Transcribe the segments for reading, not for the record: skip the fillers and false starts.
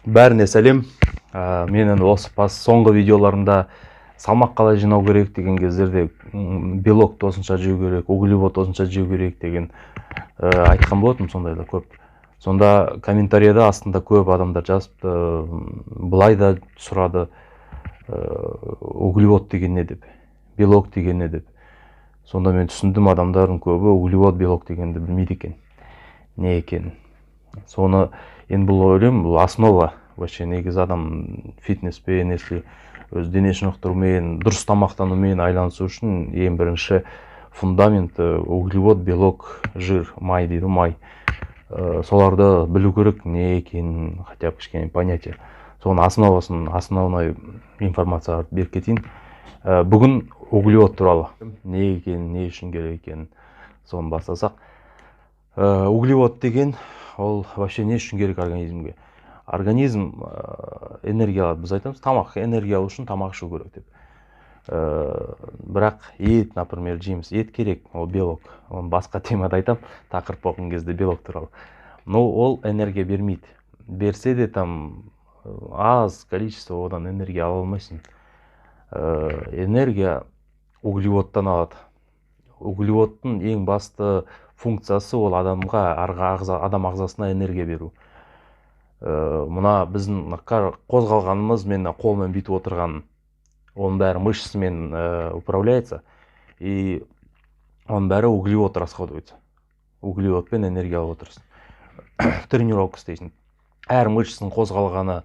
Бәріне сәлем. Менің осы соңғы видеоларымда салмақ қалай жинау керек деген кездерде белок осынша жеу керек, углевод осынша жеу керек деген айтқан болатынмын сондайда көп. Сонда комментарияда астында көп адамдар жазыпты, былай да сұрады, углевод деген не деп, белок деген не деп. Сонда мен түсіндім, адамдардың көбі углевод, белок дегенді білмейді екен, не екенін. Соны енді бұл ойлаймын, бұл основа вообще негізі адам фитнеспен, если өз дене шынықтырумен, дұрыс тамақтанумен айланысу үшін ең бірінші фундамент углевод, белок, жир, май дейді, май. Соларды білу керек, не екенін, хотя бы кішкене понятие. Соның основной информация беріп кетейін. Бүгін углевод туралы не екенін, не үшін керек екенін соны бастасақ. Углевод деген ол вообще не үшін керек организмге? Организм энергия алады. Біз айтамыз, тамақ энергия алу үшін тамақ ішу керек деп. Бірақ ет, например, жейміз. Ет керек, ол белок. Оны басқа темада айтам, тақырып болған кезде белок туралы. Но ол энергия бермейді. Берсе де там аз количество одан энергия ала алмайсың. Энергия углеводтан алады. Углеводтың ең басты функциясы ол адам ағзасына энергия беру. Мұна біздің қозғалғанымыз, мен қолмен бүйтіп отырған, оның бәрі мышцамен управляется, и оның бәрі углевод расходуется. Углеводпен энергия алып отырсың. Тренировка істейсің. Әр мышцаның қозғалғаны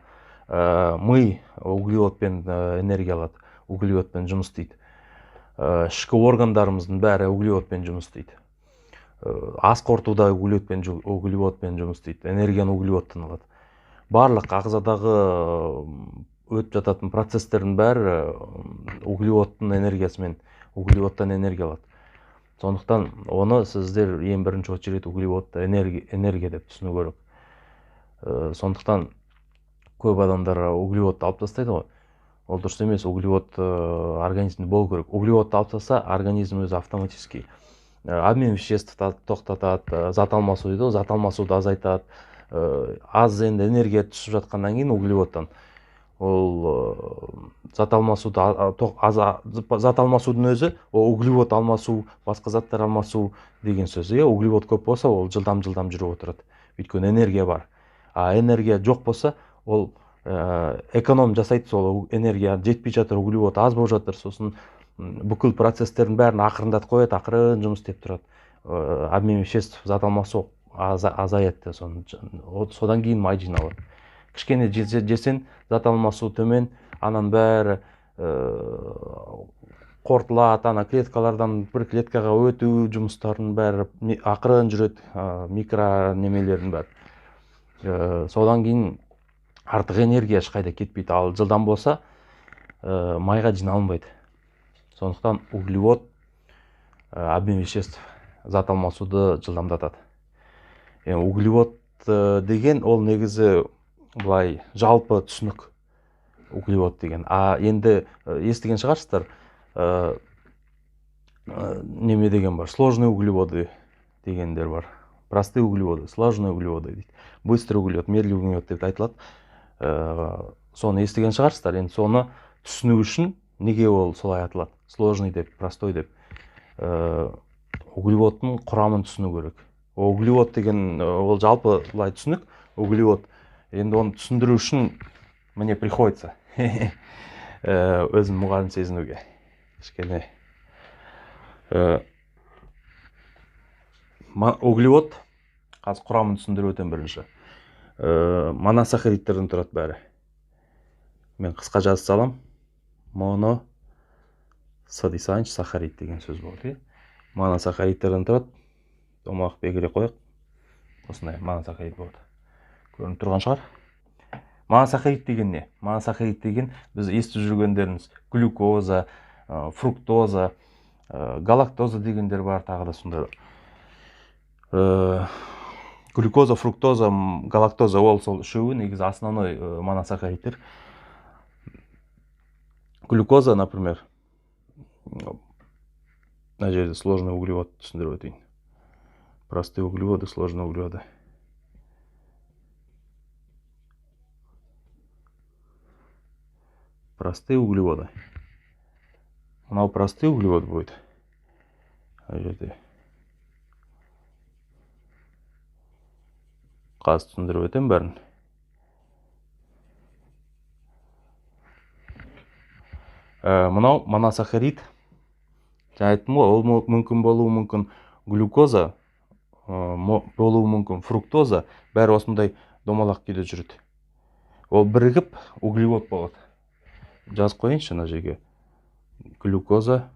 ми углеводпен энергия алады, углеводпен жұмыс істейді. Ішкі органдарымыздың бәрі углеводпен жұмыс істейді. Ас қорытуда углеводпен жұмыс істейді. Энергияны углеводтан алады. Барлық ағзадағы өтіп жататын процестердің бәрі углеводтың энергиясымен, углеводтан энергия алады. Сондықтан оны сіздер ең бірінші очередь углеводты энергия деп түсіну керек. Сондықтан көп адамдар углеводты алып тастайды ғой. Ол дұрыс емес, углевод организмде болу керек. Углеводты алып тастаса, организм өзі автоматически обмен веществ тоқтатады, зат алмасу дейді, зат алмасуды азайтады. Аз енді энергия түсіп жатқаннан кейін углеводтан, ол зат алмасудың өзі, ол углевод алмасу, басқа заттар алмасу деген сөз. Углевод көп болса, ол жылдам жүріп отырады. Өйткені энергия бар. А энергия жоқ болса, ол эконом жасайды, сол энергия жетпей жатыр, углевод аз болып жатыр, сосын бүкіл процестердің бәрін ақырындатып қояды, ақырын жұмыс істеп тұрады. Обмен веществ, зат алмасу азаяды, содан кейін май жиналады. Кішкене жесен, зат алмасу төмен, анан бәрі қорытылады, ана клеткалардан бір клеткаға өту жұмыстарын бәрі ақырын жүреді, микро немелердің бәрі. Содан кейін артық энергия ешқайда кетпейді, ал жылдам болса майға жиналмайды. Сондықтан углевод, обмен веществ, зат алмасуды жылдамдатады. Углевод деген ол негізі былай жалпы түсінік, углевод деген. Енді естіген шығарсыздар, неме деген бар, сложные углеводы дегендер бар. Простые углеводы, сложные углеводы дейді. Быстрый углевод, медленный углевод деп айтылады. Соны естіген шығарсыздар. Енді соны түсіну үшін неге ол солай атылады? Сложный деп, простой деп. Углеводтың құрамын түсіну керек. Углевод деген ол жалпы былай түсінік, углевод. Енді оны түсіндіру үшін мне приходится өзім мұғалім сезінуге. Кішкене. Углевод, қазір құрамын түсіндіру өтен бірінші. Моносахаридтерден тұрады бәрі. Мен қысқа жазып салам. Моно сахарид деген сөз болды. Моносахаридтерден тұрады. Томақ бекіре қояқ. Осындай моносахарид болады. Көрініп тұрған шығар. Моносахарид деген не? Моносахарид деген біз естіп жүргендеріміз глюкоза, фруктоза, галактоза дегендер бар, тағы да сондай. Глюкоза, фруктоза, галактоза, ол сол үшеуі негізі основной моносахаридтер. Глюкоза, например, мына жерде сложный углевод түсіндіріп өтейін. Простые углеводы, сложные углеводы. простые углеводы. Мынау простые углевод будет. Ана жерде қазір түсіндіріп өтем бәрін. Мынау моносахарид. Жаңа айттым ғой, ол мүмкін болуы мүмкін глюкоза, болуы мүмкін фруктоза, бәрі осындай домалақ күйде жүреді. Ол бірігіп углевод болады. Жазып қойыңызшы мына жерге. Глюкоза,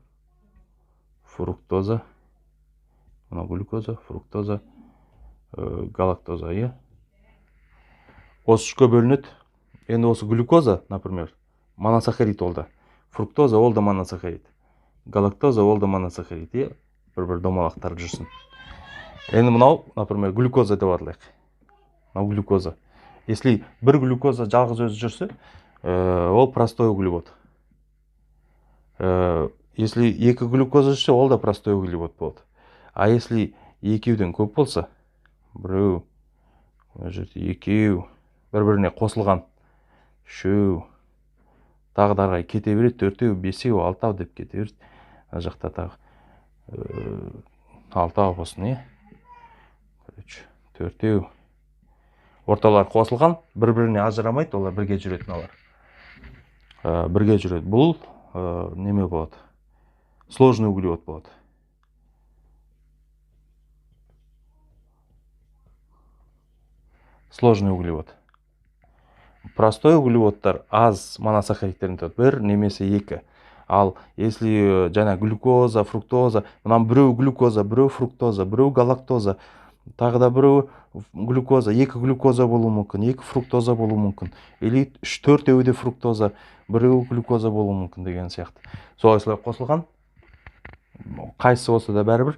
фруктоза, мына глюкоза, фруктоза, галактоза, иә. Осы үшке бөлінеді. Енді осы глюкоза, например, моносахарид ол да. Фруктоза ол да моносахарид. Галактоза ол да моносахарид, иә. Бір домалақтар жүрсін. Енді мынау, например, глюкоза деп аталайық. Мынау глюкоза. Если бір глюкоза жалғыз өзі жүрсе, ол простой углевод. Если екі глюкоза жүрсе, ол да простой углевод болады. А если екеуден көп болса, біреу, екеу, бір-біріне қосылған, үшеу, тағы да қарай кете береді, төртеу, бесеу, алтау деп кете береді. Ана жақта тағы алтау болсын, иә. Төртеу. Орталар қосылған, бір-біріне ажырамайды, олар бірге жүретін олар. Бірге жүреді. Бұл неме болады? Сложный углевод болады. Сложный углевод. Простой углеводтар аз моносахаридтерден тұрады. Бір немесе екі. Ал если жаңа глюкоза, фруктоза, мынам біреу глюкоза, біреу фруктоза, біреу галактоза, тағы да біреу глюкоза, екі глюкоза болуы мүмкін, екі фруктоза болуы мүмкін. Или 3-4 де фруктоза, біреу глюкоза болуы мүмкін деген сияқты. Солай қосылған. Қайсысы болса да бәрібір,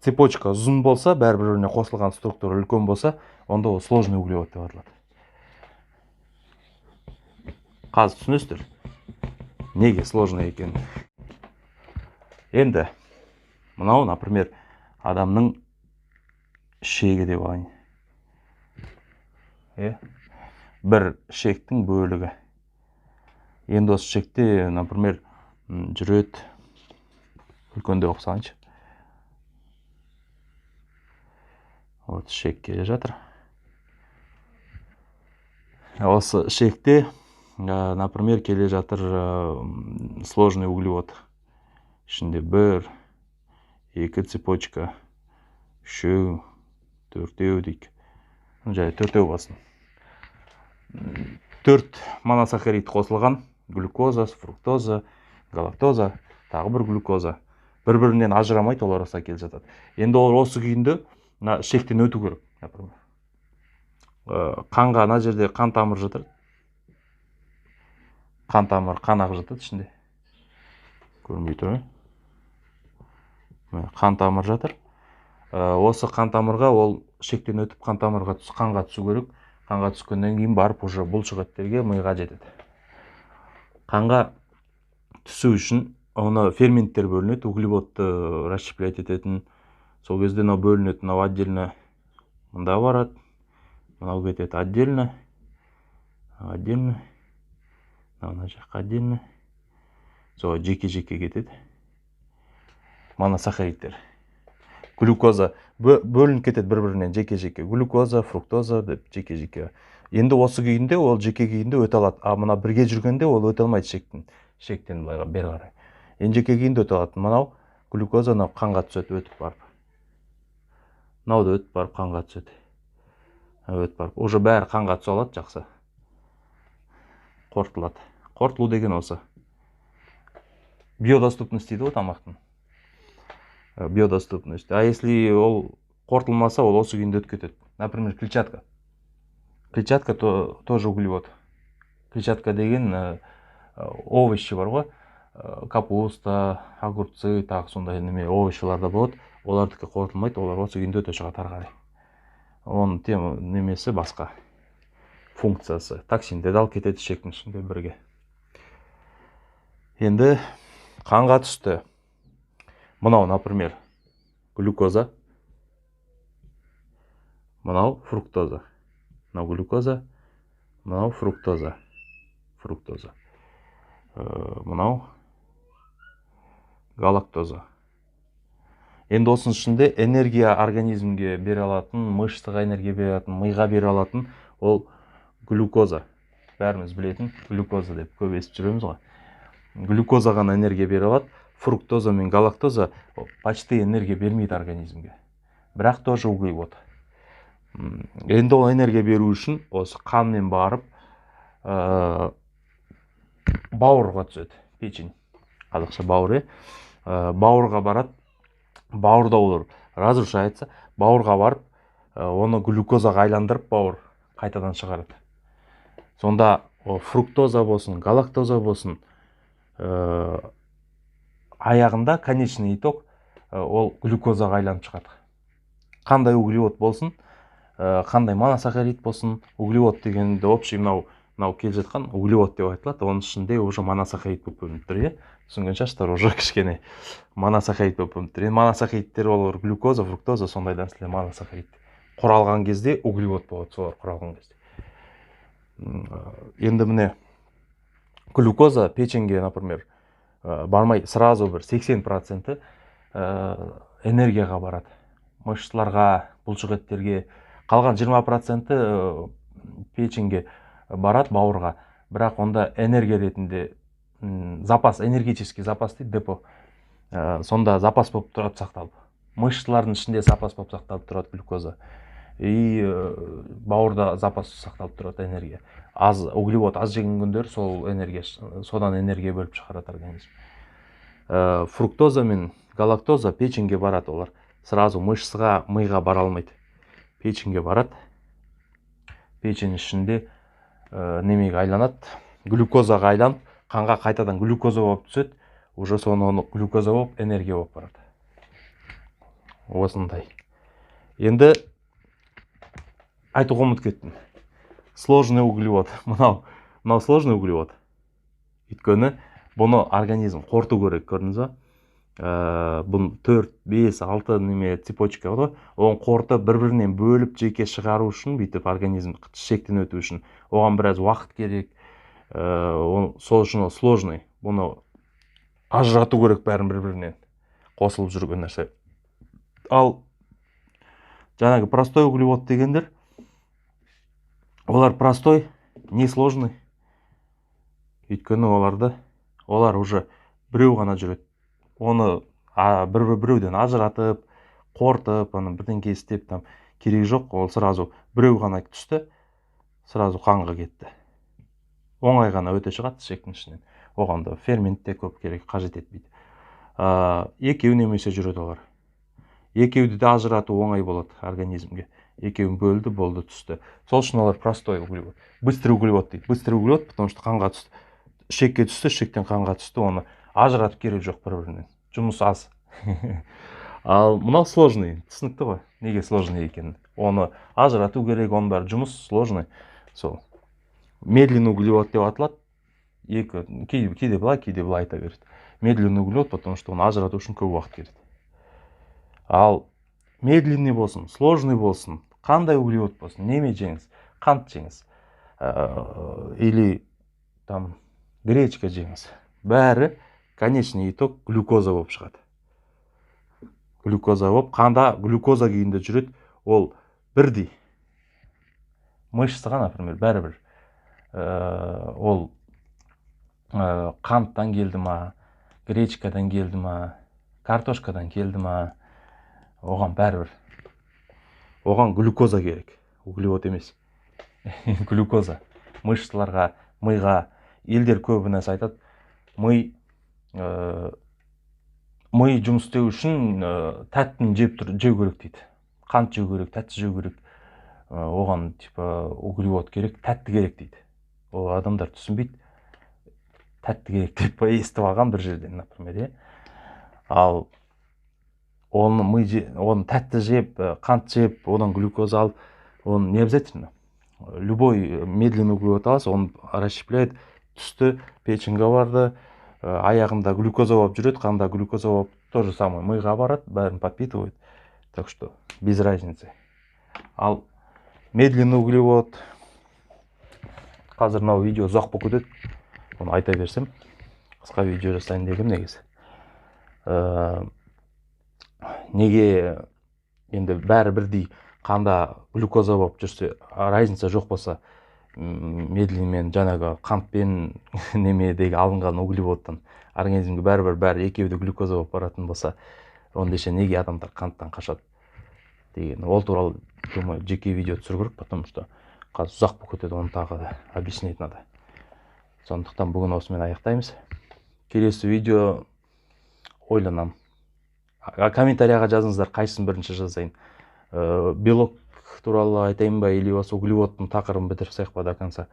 цепочка ұзын болса, бәрібіріне қосылған структура үлкен болса, онда ол сложный углевод деп аталады. Қазір түсінесіздер? Неге сложный екен? Енді мынау, например, адамның ішегі деп алайын. Бір ішектің бөлігі. Енді осы ішекте, например, жүреді. Үлкенде оқысаңызшы. Вот ішек келе жатыр. Осы ішекте, например, келе жатыр сложный углевод. Ішінде бір, екі цепочка, үшеу, төртеу дейік. Жай төртеу басын. 4 моносахарид қосылған. Глюкоза, фруктоза, галактоза, тағы бір глюкоза. Бір-бірінен ажырамайды, олар осылай келе жатады. Енді олар осы күйінде ішектен өту керек, например. Қанға ана жерде қан тамыр жатыр. Қан тамыр, қан ағып жатады ішінде. Көрінбей тұр, қан тамыр жатыр. Осы қан тамырға ол ішектен өтіп қанға түсу керек. Қанға түскеннен кейін барып уже бұлшықеттерге, миға жетеді. Қанға түсу үшін оны ферменттер бөлінеді, углеводты расщеплять ететін. Сол кезде мынау бөлінеді, мынау отдельно мында барады, мынау кетеді отдельно, мына жаққа отдельно. Сол жеке-жеке кетеді. Моносахаридтер. Глюкоза бөлініп кетеді бір-бірінен жеке-жеке. Глюкоза, фруктоза деп жеке-жеке. Енді осы күйінде ол жеке күйінде өте алады. А мына бірге жүргенде ол өте алмайды шектен бері қарай. Енді жеке күйінде өте алады. Мынау глюкоза қанға түседі, өтіп барып. Мынау да өтіп барып қанға түседі. Өтіп барып. Уже бәрі қанға түсе алады, жақсы. Қорытылады. Қорытылу деген осы. Биодоступность дейді ғой тамақтың. Биодоступность. А если ол қорытылмаса, ол осы күйінде өтіп кетеді. Например, клетчатка. Клетчатка тоже углевод. Клетчатка деген овощи бар ғой. Капуста, огурцы, тағы сондай неме овощиларда болады. Олардікі қорытылмайды, олар осы күйінде өте шығады ары қарай. Оның немесі басқа. Функциясы. Токсиндерді алып кетеді ішектің ішінде бірге. Енді қанға түсті. Мынау, например, глюкоза. Мынау фруктоза. Мынау глюкоза. Мынау фруктоза. мынау галактоза. Енді осының ішінде энергия организмге бере алатын, мышцаға энергия бере алатын, миға бере алатын ол глюкоза. Бәріміз білетін глюкоза деп көп естіп жүреміз ғой. Глюкоза ғана энергия бере алады. Фруктоза мен галактоза почти энергия бермейді организмге. Бірақ тоже углевод. Енді ол энергия беру үшін осы қанмен барып бауырға түседі. Печень. Қазақша бауыр, бауырға барады. Бауырда олар разрушается. Бауырға барып, оны глюкозаға айландырып, бауыр қайтадан шығарады. Сонда фруктоза болсын, галактоза болсын, аяғында конечный итог ол глюкозаға айланып шығады. Қандай углевод болсын, қандай моносахарид болсын, углевод дегенде общий мынау келе жатқан углевод деп айтылады. Оның ішінде уже моносахарид болып бөлініп тұр, түсінген шығарсыздар, уже кішкене моносахарид болып бөлініп тұр. Моносахаридтер олар глюкоза, фруктоза, сондай нәрселер моносахарид. Құралған кезде углевод болады, солар құралған кезде. Енді міне глюкоза печеньге, например, бармай сразу бір 80% энергияға барады. Мышцаларға, бұлшықеттерге, қалған 20% печеньге барады, бауырға. Бірақ онда энергия ретінде запас, энергетический запас дейді, депо. Сонда запас болып тұрады сақталып. Мышцалардың ішінде запас болып сақталып тұрады глюкоза. И бауырда запас сақталып тұрады энергия. Аз углевод аз жеген күндер сол энергия, содан энергия бөліп шығарады организм. Фруктоза мен галактоза печеньге барады, олар сразу мышцаға, миға бара алмайды. Печеньге барады. Печень ішінде немеге айланады, глюкозаға айланып, қанға қайтадан глюкоза болып түседі, уже соны глюкоза болып, энергия болып барады. Осындай. Енді айтуға ұмытып кеттім. Сложный углевод. Мынау сложный углевод. Өйткені бұны организм қорту керек, көрдіңіз ба? Бұны 4, 5, 6 неме цепочка бар. Оған қорты бір-бірінен бөліп жеке шығару үшін, бүйтіп организм шектен өту үшін оған біраз уақыт керек. Сол үшін сложный. Бұны ажырату керек бәрін бір-бірінен қосылып жүрген нәрсе. Ал жаңағы простой углевод дегендер, олар простой, не сложный. Өйткені олар уже біреу ғана жүреді. Оны біреуден ажыратып, қортып, бірдеңке істеп, керек жоқ. Ол сразу біреу ғана түсті, сразу қанға кетті. Оңай ғана өте шығады ішектің ішінен. Оған да фермент те көп керек, қажет етпейді. Екеу немесе жүреді олар. Екеуді де ажырату оңай болады организмге. Екеуін бөлді, болды, түсті. Сол үшін олар простой углевод. Быстрый углевод дейді. Быстрый углевод, потому что қанға түсті. Ішекке түсті, ішектен қанға түсті, оны ажыратып керек жоқ бір-бірінен. Жұмыс аз. Ал мынау сложный, түсінікті ғой, неге сложный екенін. Оны ажырату керек, оның бәрі жұмыс сложный. Сол. Медленный углевод деп аталады. Кейде былай айта береді. Медленный углевод, потому что оны ажырату үшін көп уақыт кетеді. Ал медленный болсын, сложный болсын, қандай углевод болсын, неме жеңіз, қант жеңіз, или гречка жеңіз. Бәрі конечный итог глюкоза болып шығады. Глюкоза болып, қанда глюкоза күйінде жүреді, ол бірдей. Мышцаға, например, бәрібір. Ол қанттан келді ма, гречкадан келді ма, картошкадан келді ма, оған бәрібір. Оған глюкоза керек, углевод емес. Глюкоза. Мышцаларға, миға, елдер көбінесе айтады, ми жұмыс істеу үшін тәттін жеу керек дейді. Қант жеу керек, тәтті жеу керек. Оған углевод керек, тәтті керек дейді. Ол адамдар түсінбейді. Тәтті керек деп естіп алған бір жерден, например. Ал оны тәтті жеп, қант жеп, одан глюкоза алып, оны не обязательно. Любой медленный углевод аласы, оны расщепляет, түсті, печеньге барды, аяғында глюкоза болып жүреді, қанда глюкоза болып, то же самое, миға барады, бәрін подпитывает. Так что, без разницы. Ал медленный углевод, қазір мынау видео ұзақ болып кетеді, оны айта берсем. қысқа видео жасайын дегем негізі. Неге енді бәрі бірдей қанда глюкоза болып жүрсе, разница жоқ болса, медленмен жаңағы қантпен немедегі алынған углеводтан организмге бәрі екеуі де глюкоза болып баратын болса, ондайша неге адамдар қанттан қашады деген, ол туралы думаю жеке видео түсіру керек, потому что қазір ұзақ болып кетеді, оны тағы объяснять надо. Сондықтан бүгін осымен аяқтаймыз. Келесі видео ойланам. Комментарияға жазыңыздар, қайсысын бірінші жазайын. Белок туралы айтайын ба, или осы углеводтың тақырыбын бітірсек па до конца.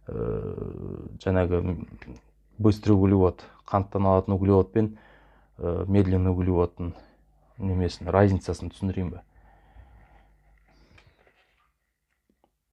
Жаңағы быстрый углевод, қанттан алатын углевод пен медленный углеводтың немесін, разницасын түсіндірейін ба.